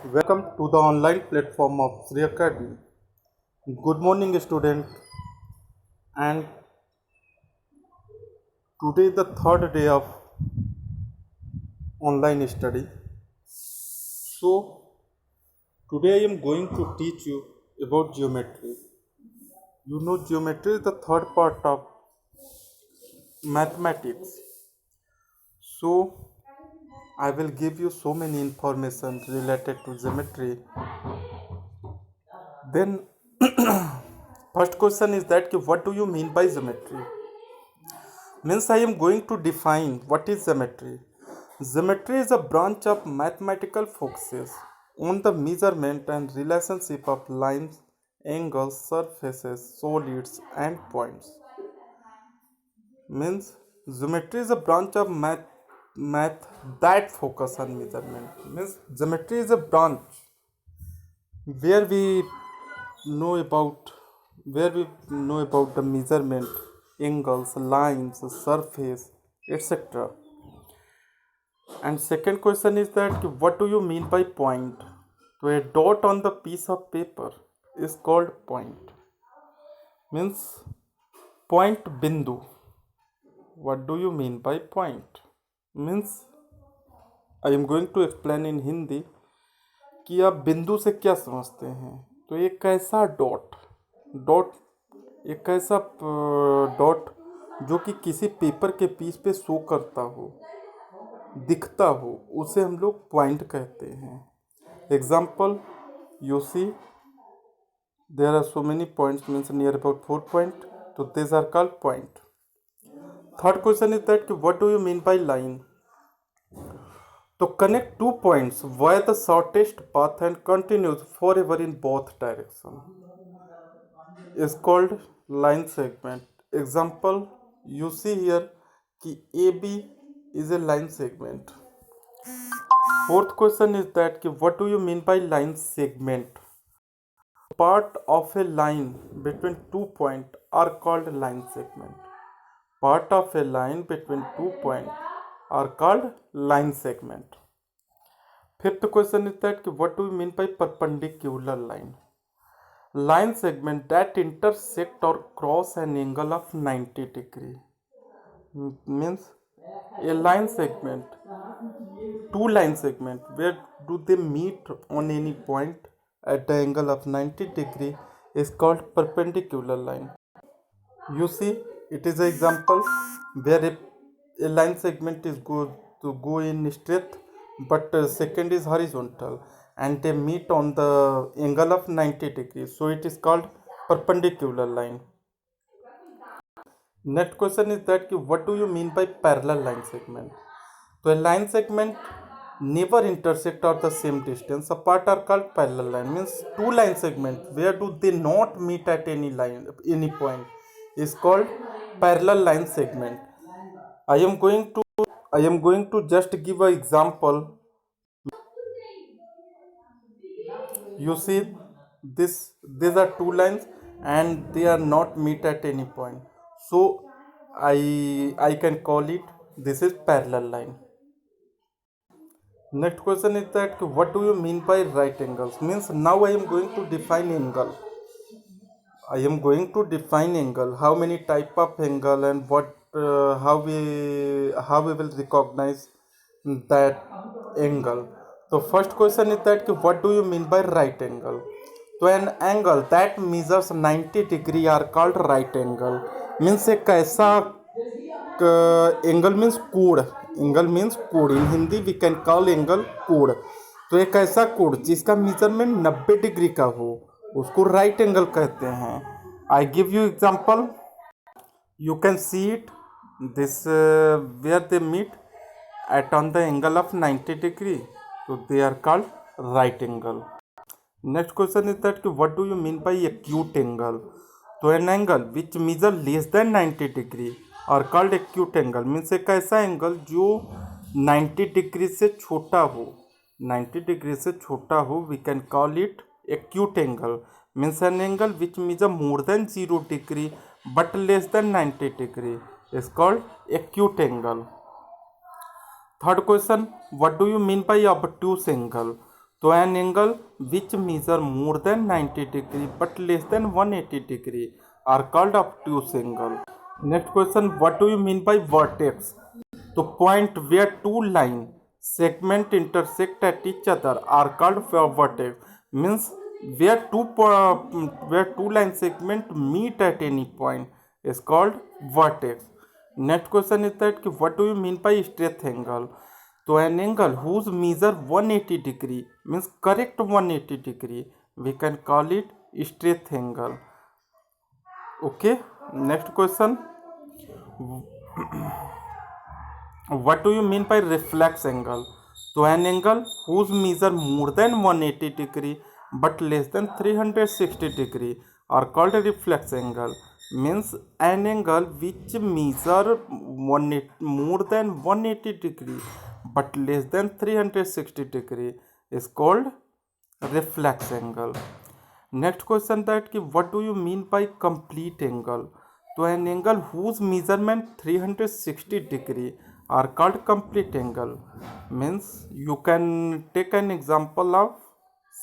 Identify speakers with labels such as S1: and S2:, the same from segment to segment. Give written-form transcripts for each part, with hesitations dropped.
S1: Welcome to the online platform of Sri Academy. Good morning, student. And today the third day of online study. So today I am going to teach you about geometry. You know, geometry is the third part of mathematics. So I will give you so many information related to geometry. Then first question is that what do you mean by geometry? Means I am going to define what is geometry. Geometry is a branch of mathematical focuses on the measurement and relationship of lines, angles, surfaces, solids, and points. Means geometry is a branch of math that focus on measurement. Means geometry is a branch where we know about the measurement, angles, lines, surface, etc. And second question is that what do you mean by point? So a dot on the piece of paper is called point. Means point bindu. What do you mean by point? Means I am going to explain in Hindi कि आप बिंदु से क्या समझते हैं. तो एक ऐसा डॉट एक ऐसा डॉट जो कि किसी पेपर के पीस पे शो करता हो, दिखता हो, उसे हम लोग पॉइंट कहते हैं. Example you see there are so many points means near about 4 point, तो this are called point. Third question is that कि what do you mean by line. तो connect two points via the shortest path and continues forever in both direction is called line segment. Example you see here कि AB is a line segment. Fourth question is that कि what do you mean by line segment? Part of a line between 2 points are called line segment. Part of a line between 2 points are called line segment. Fifth question is that कि what do you mean by perpendicular line? Line segment that intersect or cross an angle of 90 degree. Means a line segment, two line segment, where do they meet on any point at the angle of 90 degree is called perpendicular line. You see, it is an example where a line segment is go in straight, but second is horizontal, and they meet on the angle of 90 degrees, so it is called perpendicular line. Next question is that what do you mean by parallel line segment? So a line segment never intersect or the same distance apart are called parallel line. Means two line segments where do they not meet at any point is called parallel line segment. I am going to just give an example. You see, these are two lines and they are not meet at any point, so I can call it this is parallel line. Next question is that what do you mean by right angles? Means now I am going to define angle. How many type of angle and what how we will recognize that angle. So first question is that what do you mean by right angle? तो an angle that measures 90 degree are called right angle. Means एक ऐसा angle means कोण in Hindi we can call angle कोण. तो एक ऐसा कोण जिसका मेजरमेंट 90 डिग्री का हो उसको राइट एंगल कहते हैं. I give you example. You can see it this where they meet at on the angle of 90 degree, so they are called right angle. Next question is that what do you mean by acute angle? तो an angle which measure less than 90 degree are called acute angle. Means एक ऐसा angle जो 90 degree से छोटा हो, 90 degree से छोटा हो, we can call it acute angle. Means an angle which measure more than 0 degree but less than 90 degree is called acute angle. Third question, what do you mean bye obtuse angle? तो an angle which measure more than 90 degree but less than 180 degree are called obtuse angle. Next question, what do you mean by vertex? तो point where two line segment intersect at each other are called vertex. Means where two line segment meet at any point is called vertex. Next question is that what do you mean by straight angle? तो an angle whose measure 180 degree means correct 180 degree, we can call it straight angle. Okay, next question, what do you mean by reflex angle? तो an angle whose measure more than 180 degree but less than 360 degree are called a reflex angle. Means an angle which measure more than 180 degree but less than 360 degree is called reflex angle. Next question, that कि what do you mean by complete angle? तो an angle whose measurement 360 degree are called complete angle. Means you can take an example of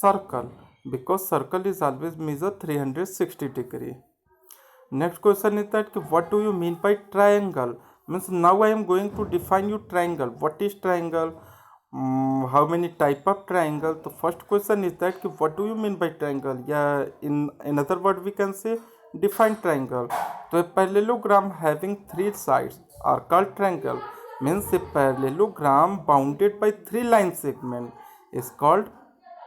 S1: circle, because circle is always measure 360 degree. Next question is that what do you mean by triangle? Means now I am going to define you triangle. What is triangle? How many type of triangle? So first question is that what do you mean by triangle? Yeah, in another word we can say define triangle. So a parallelogram having three sides are called triangle. Means a parallelogram bounded by three line segment is called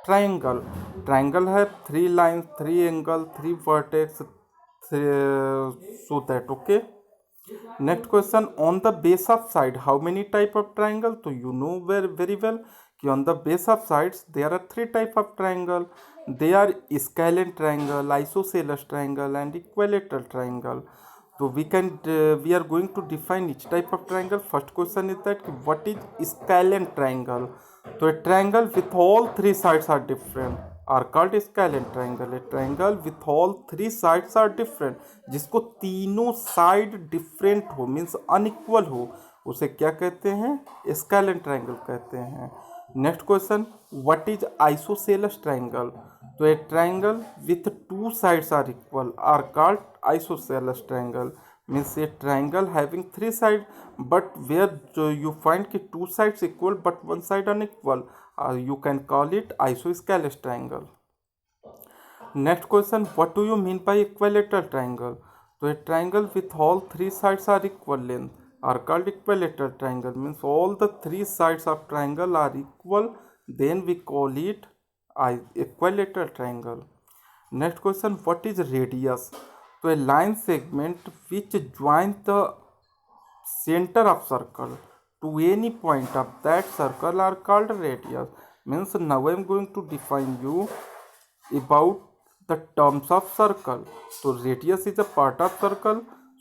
S1: triangle. Triangle have three lines, three angle, three vertex, so that okay. Next question, on the base of side how many type of triangle? So you know very well कि on the base of sides there are three type of triangle. They are scalene triangle, isosceles triangle and equilateral triangle. So we are going to define each type of triangle. First question is that what is scalene triangle? So a triangle with all three sides are different are called scalene triangle. A triangle with all three sides are different, जिसको तीनों side different हो means unequal हो, उसे क्या कहते हैं? Scalene triangle कहते हैं. Next question, what is isosceles triangle? तो a triangle with two sides are equal are called isosceles triangle. Means a triangle having three side but where you find कि two sides equal but one side unequal, you can call it isosceles triangle. Next question, what do you mean by equilateral triangle? So a triangle with all three sides are equal length are called equilateral triangle. Means all the three sides of triangle are equal, then we call it equilateral triangle. Next question, what is radius? So a line segment which joins the center of circle to any point of that circle are called radius. Means now I am going to define you about the terms of circle. So radius is a part of circle,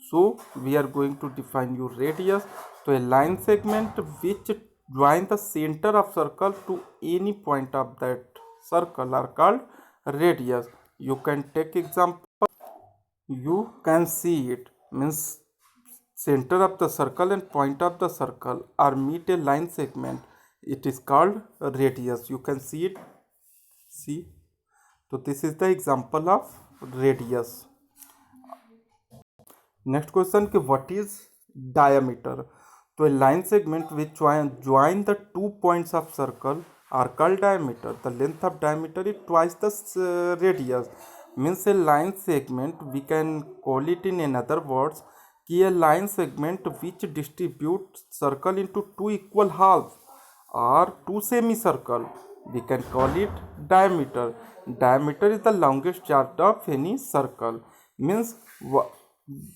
S1: so we are going to define you radius. So a line segment which join the center of circle to any point of that circle are called radius. You can take example, you can see it. Means center of the circle and point of the circle are meet a line segment, it is called radius. You can see it, see. So this is the example of radius. Next question, कि what is diameter? तो a line segment which join the 2 points of circle are called diameter. The length of diameter is twice the radius. Means a line segment, we can call it in another words कि a line segment which distributes circle into two equal halves or two semicircle, we can call it diameter. Diameter is the longest chart of any circle. Means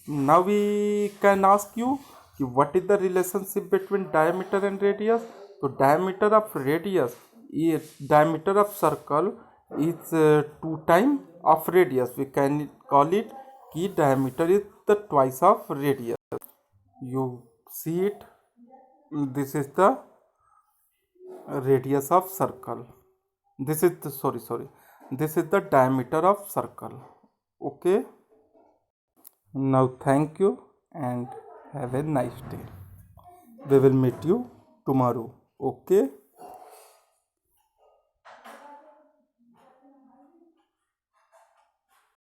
S1: now we can ask you what is the relationship between diameter and radius? So diameter of radius is diameter of circle is 2 times of radius. We can call it कि diameter is the twice of radius. You see it, this is the radius of circle. This is the sorry, this is the diameter of circle. Okay, now thank you and have a nice day. We will meet you tomorrow. Okay.